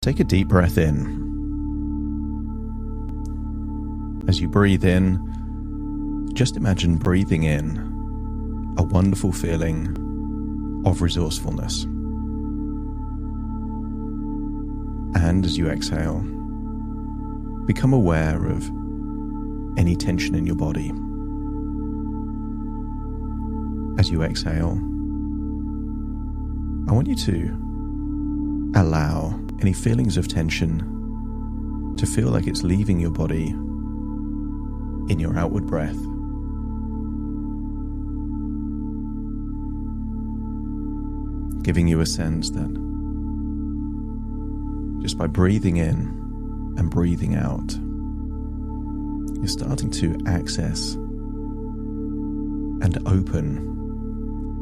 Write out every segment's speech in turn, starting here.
Take a deep breath in. As you breathe in, just imagine breathing in a wonderful feeling of resourcefulness. And as you exhale, become aware of any tension in your body. As you exhale, I want you to allow any feelings of tension to feel like it's leaving your body in your outward breath. Giving you a sense that just by breathing in and breathing out, you're starting to access and open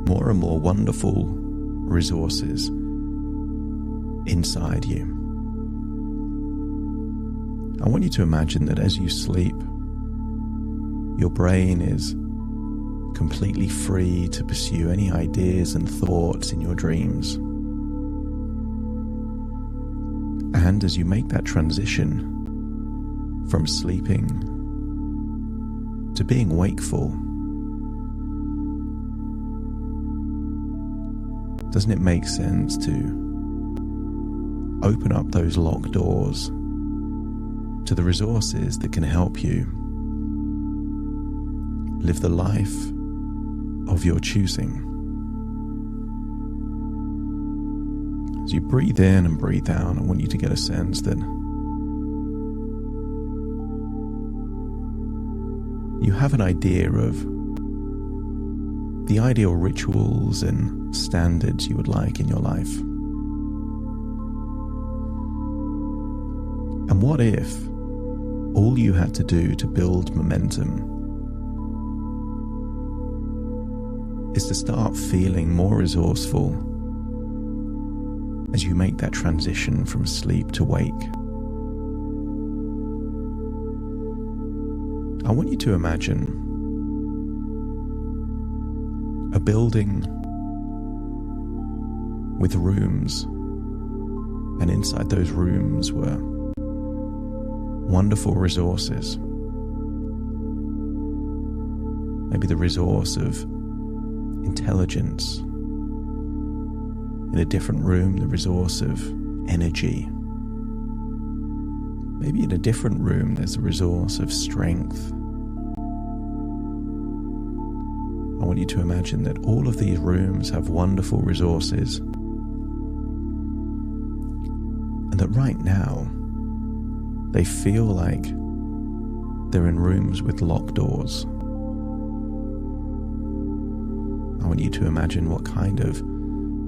more and more wonderful resources inside you. I want you to imagine that as you sleep, your brain is completely free to pursue any ideas and thoughts in your dreams. And as you make that transition from sleeping to being wakeful, doesn't it make sense to open up those locked doors to the resources that can help you live the life of your choosing? As you breathe in and breathe out, I want you to get a sense that you have an idea of the ideal rituals and standards you would like in your life. And what if all you had to do to build momentum is to start feeling more resourceful as you make that transition from sleep to wake? I want you to imagine a building with rooms, and inside those rooms were wonderful resources. Maybe the resource of intelligence. In a different room, the resource of energy. Maybe in a different room, there's a resource of strength. I want you to imagine that all of these rooms have wonderful resources, and that right now, they feel like they're in rooms with locked doors. I want you to imagine what kind of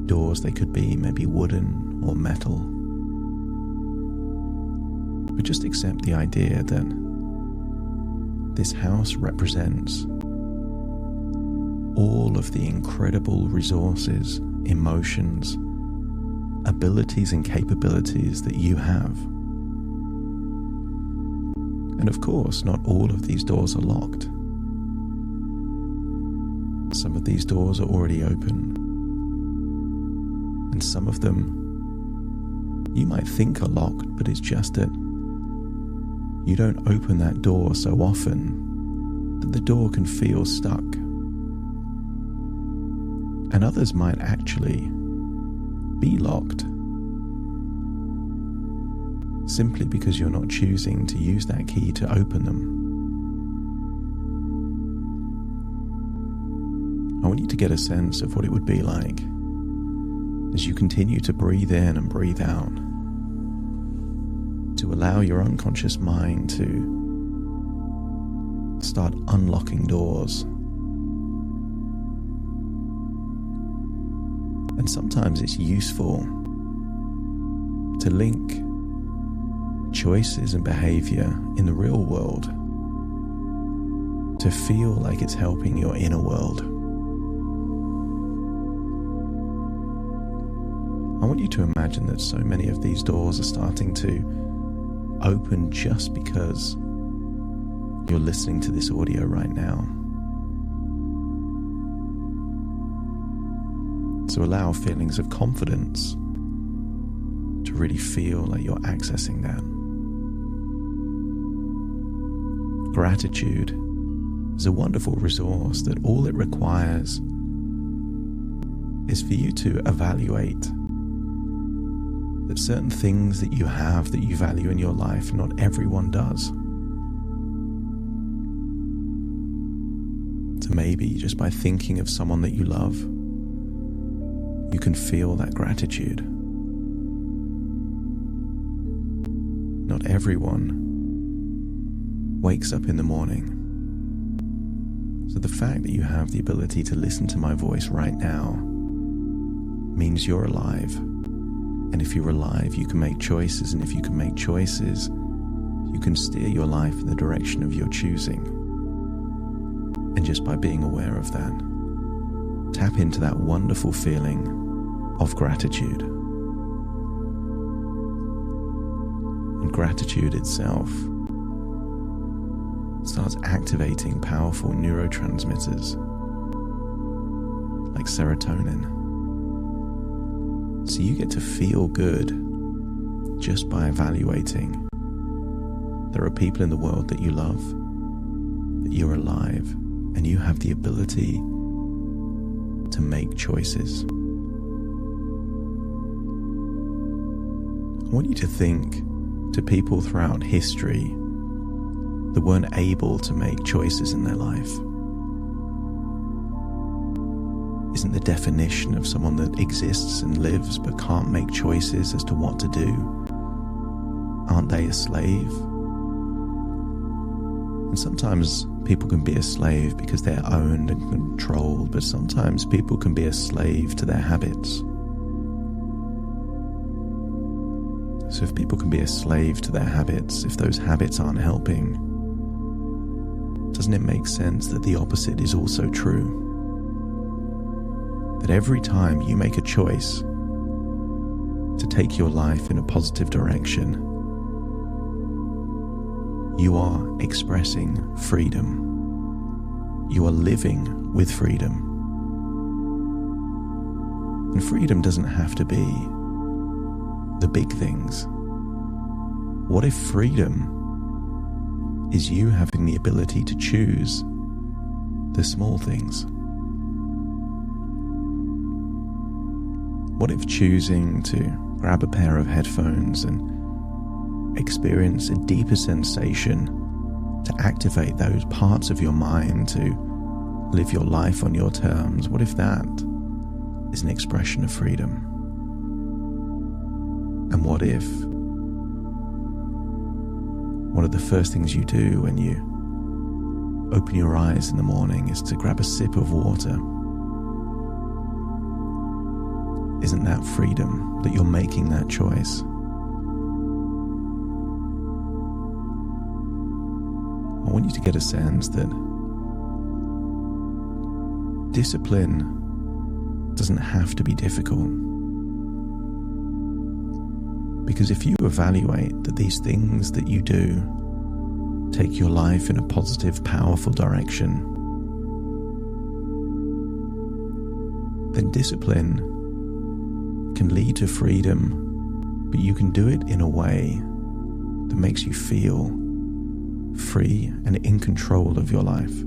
doors they could be, maybe wooden or metal. But just accept the idea that this house represents all of the incredible resources, emotions, abilities and capabilities that you have. And of course, not all of these doors are locked. Some of these doors are already open. And some of them you might think are locked, but it's just that you don't open that door so often that the door can feel stuck. And others might actually be locked simply because you're not choosing to use that key to open them. I want you to get a sense of what it would be like as you continue to breathe in and breathe out, to allow your unconscious mind to start unlocking doors. And sometimes it's useful to link choices and behavior in the real world to feel like it's helping your inner world. I want you to imagine that so many of these doors are starting to open just because you're listening to this audio right now. So allow feelings of confidence to really feel like you're accessing that. Gratitude is a wonderful resource that all it requires is for you to evaluate that certain things that you have that you value in your life, not everyone does. So maybe just by thinking of someone that you love, you can feel that gratitude. Not everyone wakes up in the morning. So the fact that you have the ability to listen to my voice right now means you're alive. And if you're alive, you can make choices. And if you can make choices, you can steer your life in the direction of your choosing. And just by being aware of that, tap into that wonderful feeling of gratitude. And gratitude itself starts activating powerful neurotransmitters like serotonin. So you get to feel good just by evaluating. There are people in the world that you love, that you're alive, and you have the ability to make choices. I want you to think to people throughout history that weren't able to make choices in their life. Isn't the definition of someone that exists and lives but can't make choices as to what to do? Aren't they a slave? And sometimes people can be a slave because they're owned and controlled, but sometimes people can be a slave to their habits. So if people can be a slave to their habits, if those habits aren't helping, doesn't it make sense that the opposite is also true? That every time you make a choice to take your life in a positive direction, you are expressing freedom. You are living with freedom. And freedom doesn't have to be the big things. What if freedom is you having the ability to choose the small things? What if choosing to grab a pair of headphones and experience a deeper sensation to activate those parts of your mind to live your life on your terms? What if that is an expression of freedom? And what if one of the first things you do when you open your eyes in the morning is to grab a sip of water? Isn't that freedom that you're making that choice? I want you to get a sense that discipline doesn't have to be difficult. Because if you evaluate that these things that you do take your life in a positive, powerful direction, then discipline can lead to freedom, but you can do it in a way that makes you feel free and in control of your life.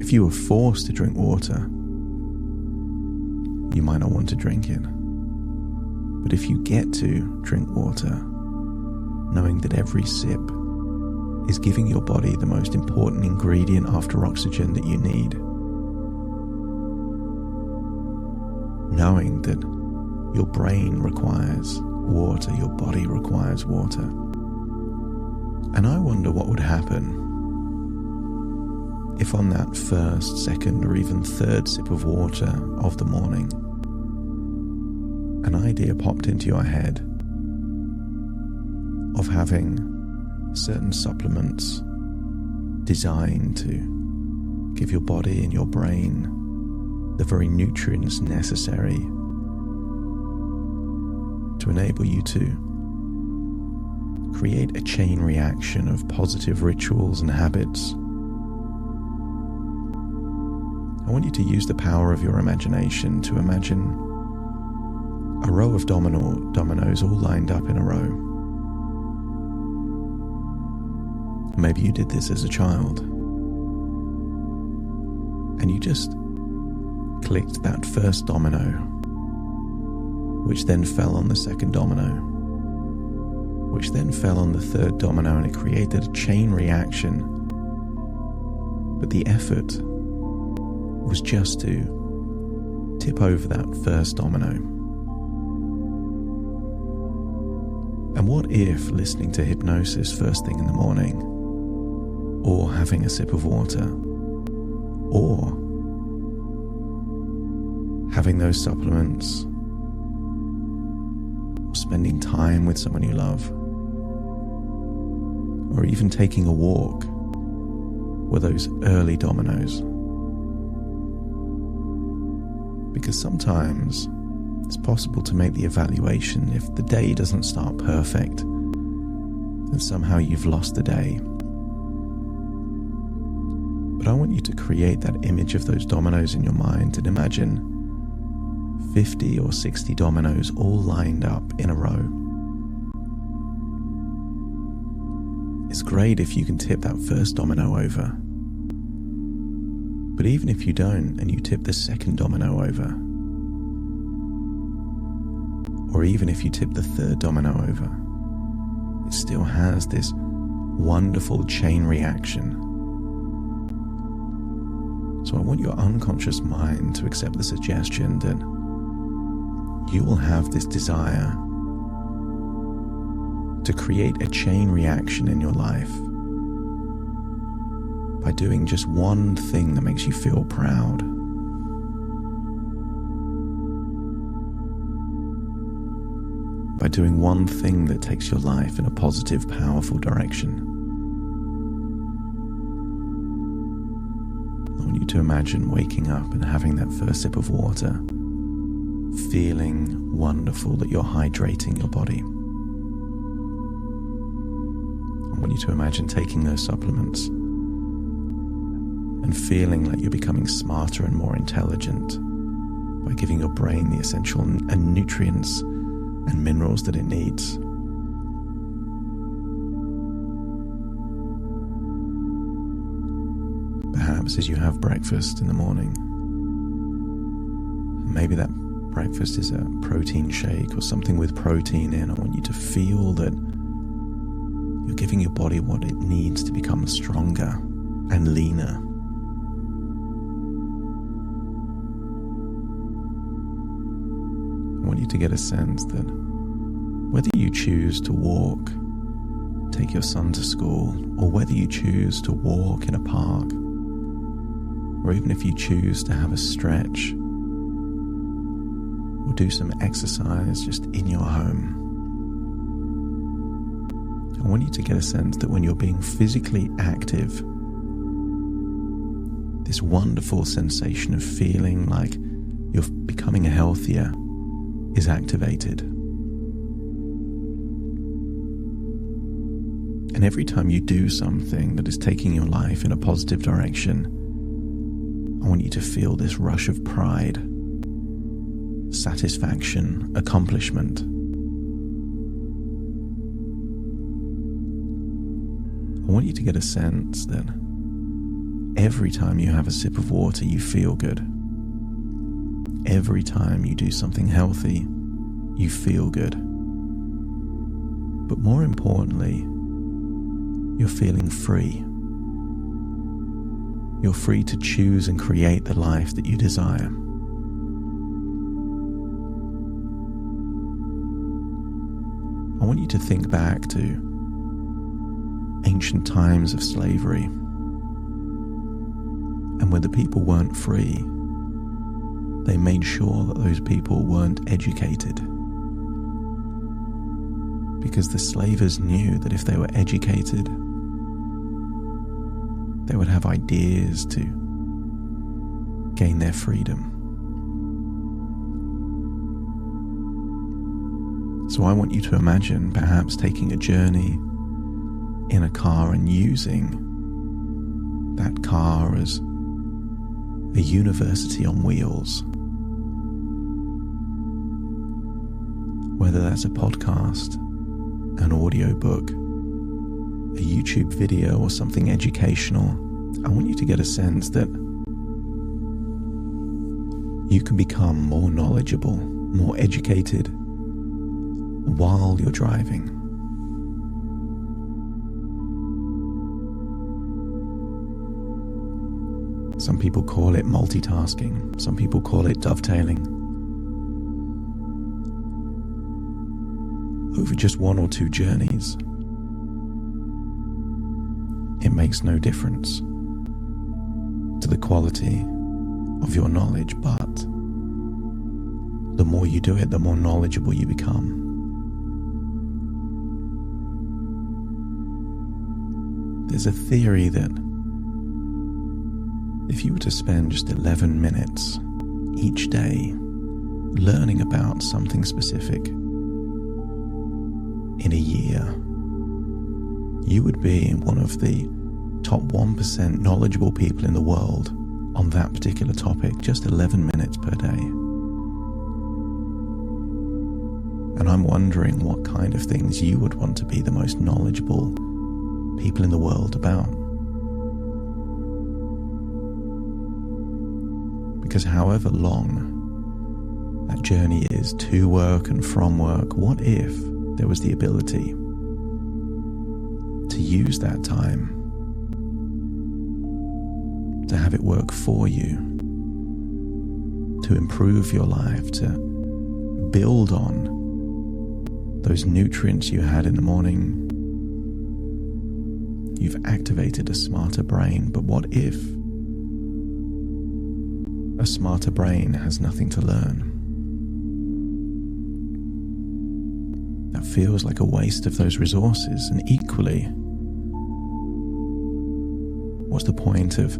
If you were forced to drink water, you might not want to drink it. But if you get to drink water, knowing that every sip is giving your body the most important ingredient after oxygen that you need, knowing that your brain requires water, your body requires water. And I wonder what would happen if on that first, second, or even third sip of water of the morning, an idea popped into your head of having certain supplements designed to give your body and your brain the very nutrients necessary to enable you to create a chain reaction of positive rituals and habits. I want you to use the power of your imagination to imagine a row of dominoes all lined up in a row. Maybe you did this as a child, and you just clicked that first domino, which then fell on the second domino, which then fell on the third domino, and it created a chain reaction. But the effort was just to tip over that first domino. And what if listening to hypnosis first thing in the morning, or having a sip of water, or having those supplements, or spending time with someone you love, or even taking a walk, were those early dominoes? Because sometimes it's possible to make the evaluation if the day doesn't start perfect, then somehow you've lost the day. But I want you to create that image of those dominoes in your mind and imagine 50 or 60 dominoes all lined up in a row. It's great if you can tip that first domino over. But even if you don't and you tip the second domino over, or even if you tip the third domino over, it still has this wonderful chain reaction. So I want your unconscious mind to accept the suggestion that you will have this desire to create a chain reaction in your life by doing just one thing that makes you feel proud. By doing one thing that takes your life in a positive, powerful direction. I want you to imagine waking up and having that first sip of water, feeling wonderful that you're hydrating your body. I want you to imagine taking those supplements and feeling like you're becoming smarter and more intelligent by giving your brain the essential and nutrients and minerals that it needs. Perhaps as you have breakfast in the morning, maybe that breakfast is a protein shake or something with protein in, I want you to feel that you're giving your body what it needs to become stronger and leaner. I want you to get a sense that whether you choose to walk, take your son to school, or whether you choose to walk in a park, or even if you choose to have a stretch or do some exercise just in your home, I want you to get a sense that when you're being physically active, this wonderful sensation of feeling like you're becoming healthier is activated. And every time you do something that is taking your life in a positive direction, I want you to feel this rush of pride, satisfaction, accomplishment. I want you to get a sense that every time you have a sip of water, you feel good. Every time you do something healthy, you feel good. But more importantly, you're feeling free. You're free to choose and create the life that you desire. I want you to think back to ancient times of slavery, and when the people weren't free, they made sure that those people weren't educated, because the slavers knew that if they were educated, they would have ideas to gain their freedom. So I want you to imagine perhaps taking a journey in a car and using that car as a university on wheels. Whether that's a podcast, an audiobook, a YouTube video, or something educational, I want you to get a sense that you can become more knowledgeable, more educated while you're driving. Some people call it multitasking. Some people call it dovetailing. Over just one or two journeys, it makes no difference to the quality of your knowledge, but the more you do it, the more knowledgeable you become. There's a theory that if you were to spend just 11 minutes each day learning about something specific in a year, you would be one of the top 1% knowledgeable people in the world on that particular topic, just 11 minutes per day. And I'm wondering what kind of things you would want to be the most knowledgeable people in the world about. Because however long that journey is to work and from work, what if there was the ability to use that time to have it work for you, to improve your life, to build on those nutrients you had in the morning? You've activated a smarter brain, but what if a smarter brain has nothing to learn? That feels like a waste of those resources. And equally, what's the point of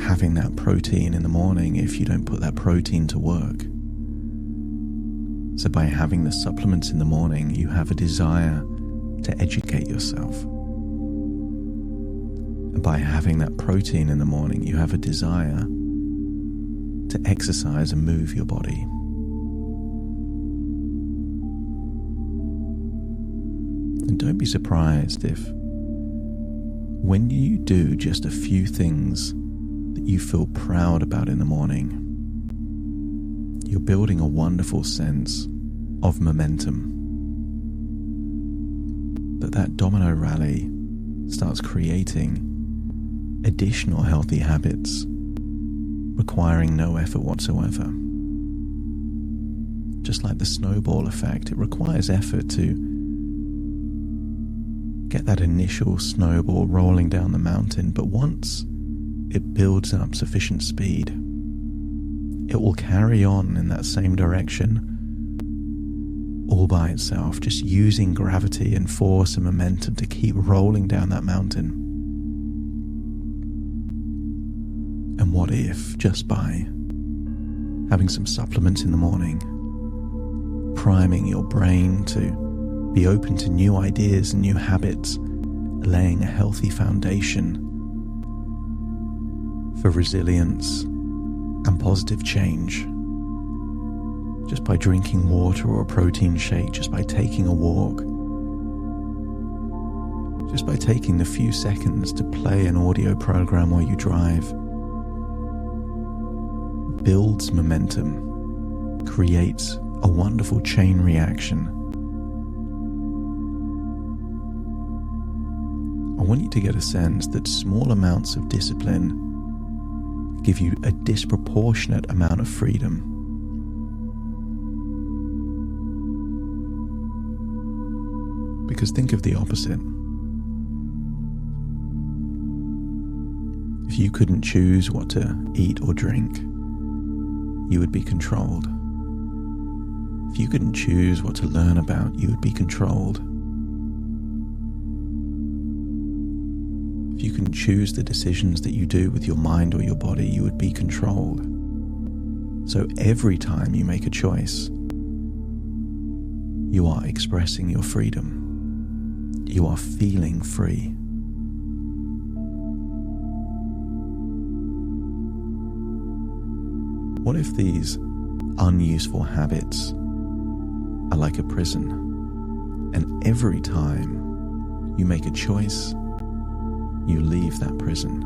having that protein in the morning if you don't put that protein to work? So by having the supplements in the morning, you have a desire to educate yourself. And by having that protein in the morning, you have a desire to exercise and move your body. And don't be surprised if when you do just a few things that you feel proud about in the morning, you're building a wonderful sense of momentum. That domino rally starts creating additional healthy habits requiring no effort whatsoever. Just like the snowball effect, it requires effort to get that initial snowball rolling down the mountain, but once it builds up sufficient speed, it will carry on in that same direction all by itself, just using gravity and force and momentum to keep rolling down that mountain. And what if, just by having some supplements in the morning, priming your brain to be open to new ideas and new habits, laying a healthy foundation for resilience and positive change, just by drinking water or a protein shake, just by taking a walk, just by taking the few seconds to play an audio program while you drive, builds momentum, creates a wonderful chain reaction. I want you to get a sense that small amounts of discipline give you a disproportionate amount of freedom. Because think of the opposite. If you couldn't choose what to eat or drink, you would be controlled. If you couldn't choose what to learn about, you would be controlled. If you couldn't choose the decisions that you do with your mind or your body, you would be controlled. So every time you make a choice, you are expressing your freedom. You are feeling free. What if these unuseful habits are like a prison, and every time you make a choice, you leave that prison.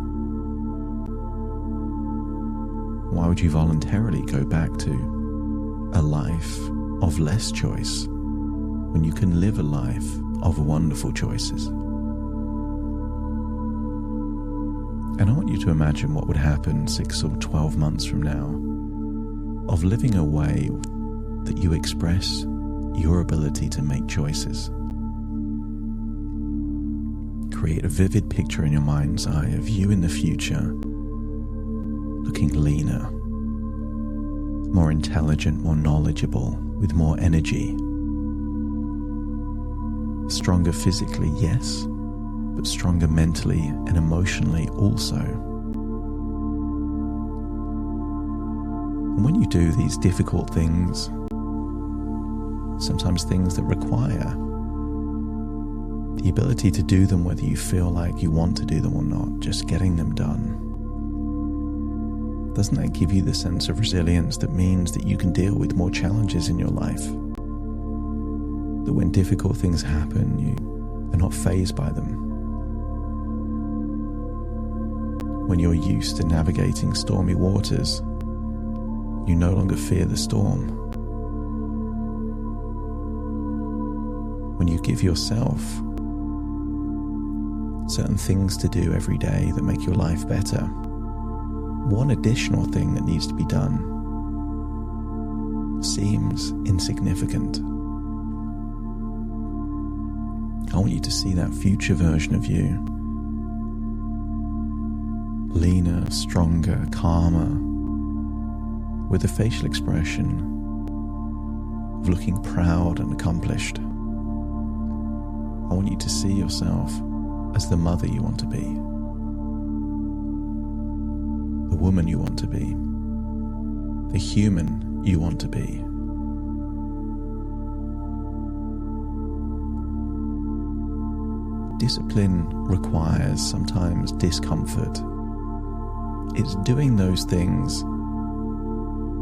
Why would you voluntarily go back to a life of less choice when you can live a life of wonderful choices? And I want you to imagine what would happen 6 or 12 months from now of living a way that you express your ability to make choices. Create a vivid picture in your mind's eye of you in the future, looking leaner, more intelligent, more knowledgeable, with more energy. Stronger physically, yes, but stronger mentally and emotionally also. And when you do these difficult things, sometimes things that require the ability to do them whether you feel like you want to do them or not, just getting them done, doesn't that give you the sense of resilience that means that you can deal with more challenges in your life? That when difficult things happen, you are not fazed by them. When you're used to navigating stormy waters, you no longer fear the storm. When you give yourself certain things to do every day that make your life better, one additional thing that needs to be done seems insignificant. I want you to see that future version of you, leaner, stronger, calmer, with a facial expression of looking proud and accomplished. I want you to see yourself as the mother you want to be, the woman you want to be, the human you want to be. Discipline requires sometimes discomfort. It's doing those things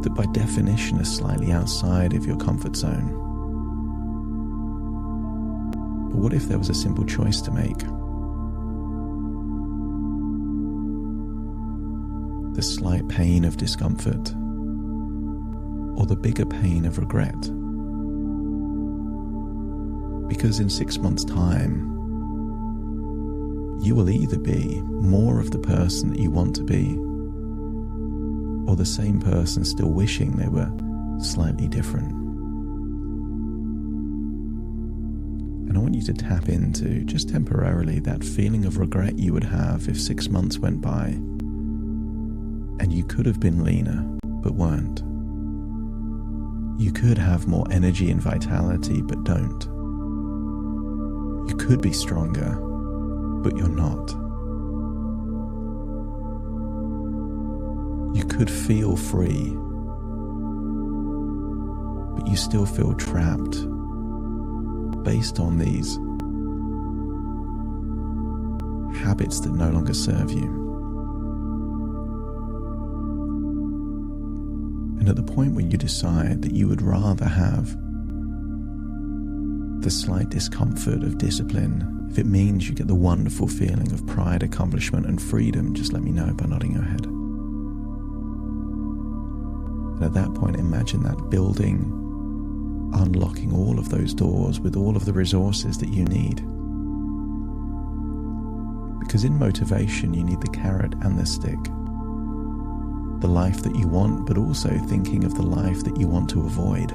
that by definition are slightly outside of your comfort zone. But what if there was a simple choice to make? The slight pain of discomfort, or the bigger pain of regret? Because in 6 months' time, you will either be more of the person that you want to be, or the same person still wishing they were slightly different. And I want you to tap into, just temporarily, that feeling of regret you would have if 6 months went by and you could have been leaner but weren't. You could have more energy and vitality but don't. You could be stronger but you're not. You could feel free, but you still feel trapped based on these habits that no longer serve you. And at the point where you decide that you would rather have the slight discomfort of discipline, if it means you get the wonderful feeling of pride, accomplishment, and freedom, just let me know by nodding your head. And at that point, imagine that building, unlocking all of those doors with all of the resources that you need. Because in motivation, you need the carrot and the stick. The life that you want, but also thinking of the life that you want to avoid.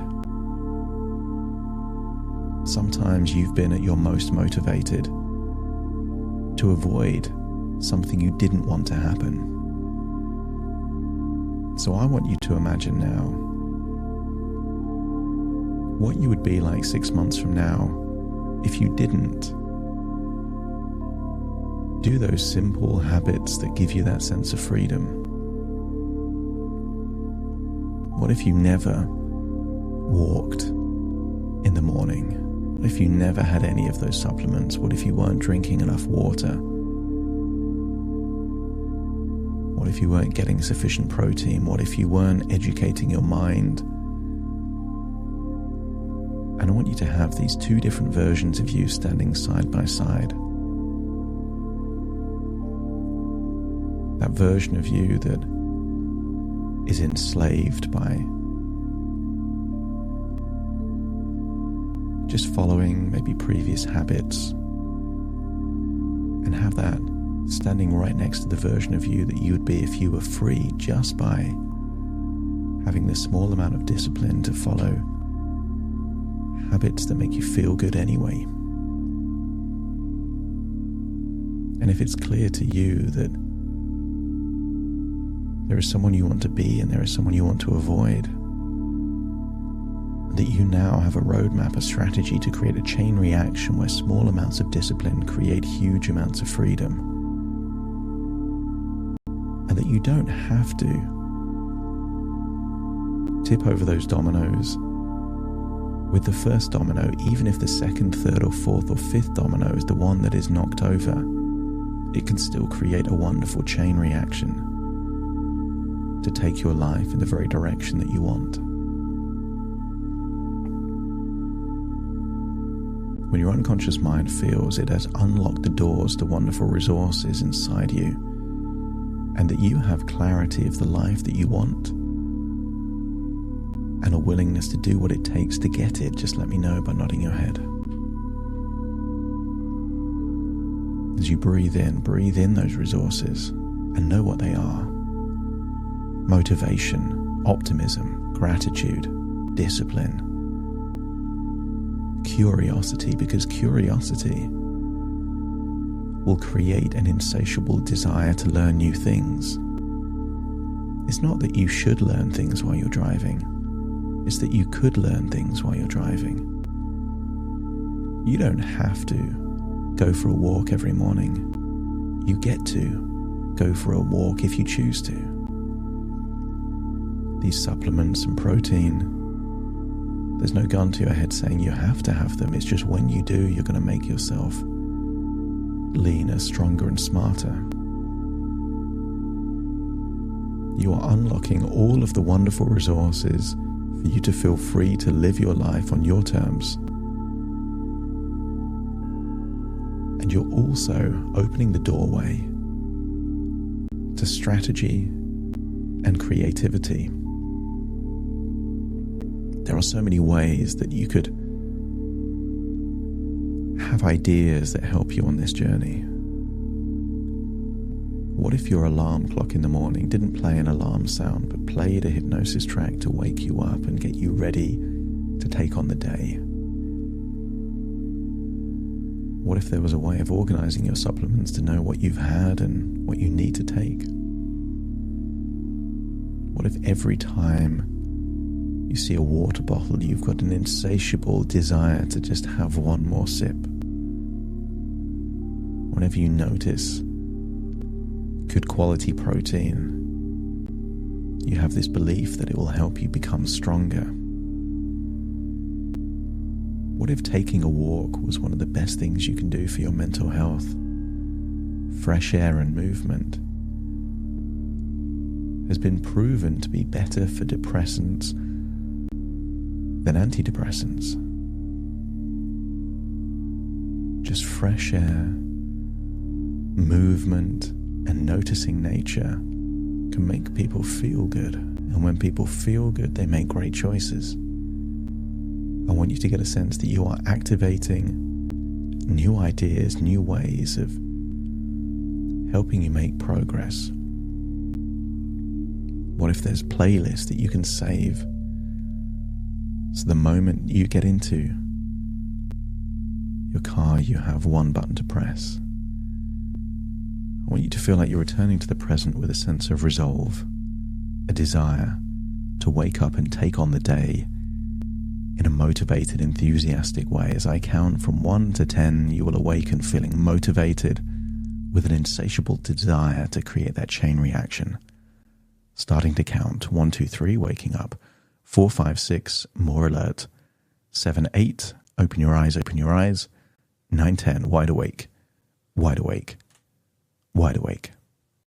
Sometimes you've been at your most motivated to avoid something you didn't want to happen. So I want you to imagine now what you would be like 6 months from now if you didn't do those simple habits that give you that sense of freedom. What if you never walked in the morning? What if you never had any of those supplements? What if you weren't drinking enough water? What if you weren't getting sufficient protein? What if you weren't educating your mind And I want you to have these two different versions of you standing side by side. That version of you that is enslaved by just following maybe previous habits, and have that standing right next to the version of you that you would be if you were free just by having this small amount of discipline to follow habits that make you feel good anyway. And if it's clear to you that there is someone you want to be and there is someone you want to avoid, that you now have a roadmap, a strategy to create a chain reaction where small amounts of discipline create huge amounts of freedom, and that you don't have to tip over those dominoes with the first domino, even if the second, third or fourth or fifth domino is the one that is knocked over, it can still create a wonderful chain reaction to take your life in the very direction that you want. When your unconscious mind feels it has unlocked the doors to wonderful resources inside you, and that you have clarity of the life that you want, and a willingness to do what it takes to get it, just let me know by nodding your head. As you breathe in those resources and know what they are. Motivation, optimism, gratitude, discipline, curiosity, because curiosity will create an insatiable desire to learn new things. It's not that you should learn things while you're driving. It's that you could learn things while you're driving. You don't have to go for a walk every morning. You get to go for a walk if you choose to. These supplements and protein, there's no gun to your head saying you have to have them. It's just when you do, you're going to make yourself leaner, stronger and smarter. You are unlocking all of the wonderful resources for you to feel free to live your life on your terms. And you're also opening the doorway to strategy and creativity. There are so many ways that you could have ideas that help you on this journey. What if your alarm clock in the morning didn't play an alarm sound, but played a hypnosis track to wake you up and get you ready to take on the day? What if there was a way of organizing your supplements to know what you've had and what you need to take? What if every time you see a water bottle, you've got an insatiable desire to just have one more sip? Whenever you notice good quality protein, you have this belief that it will help you become stronger. What if taking a walk was one of the best things you can do for your mental health? Fresh air and movement has been proven to be better for depressants than antidepressants. Just fresh air, movement, and noticing nature can make people feel good. And when people feel good, they make great choices. I want you to get a sense that you are activating new ideas, new ways of helping you make progress. What if there's playlists that you can save, so the moment you get into your car, you have one button to press? I want you to feel like you're returning to the present with a sense of resolve, a desire to wake up and take on the day in a motivated, enthusiastic way. As I count from 1 to 10, you will awaken feeling motivated with an insatiable desire to create that chain reaction. Starting to count. 1, 2, 3, waking up. 4, 5, 6, more alert. 7, 8, open your eyes, open your eyes. 9, 10, wide awake, wide awake, wide awake.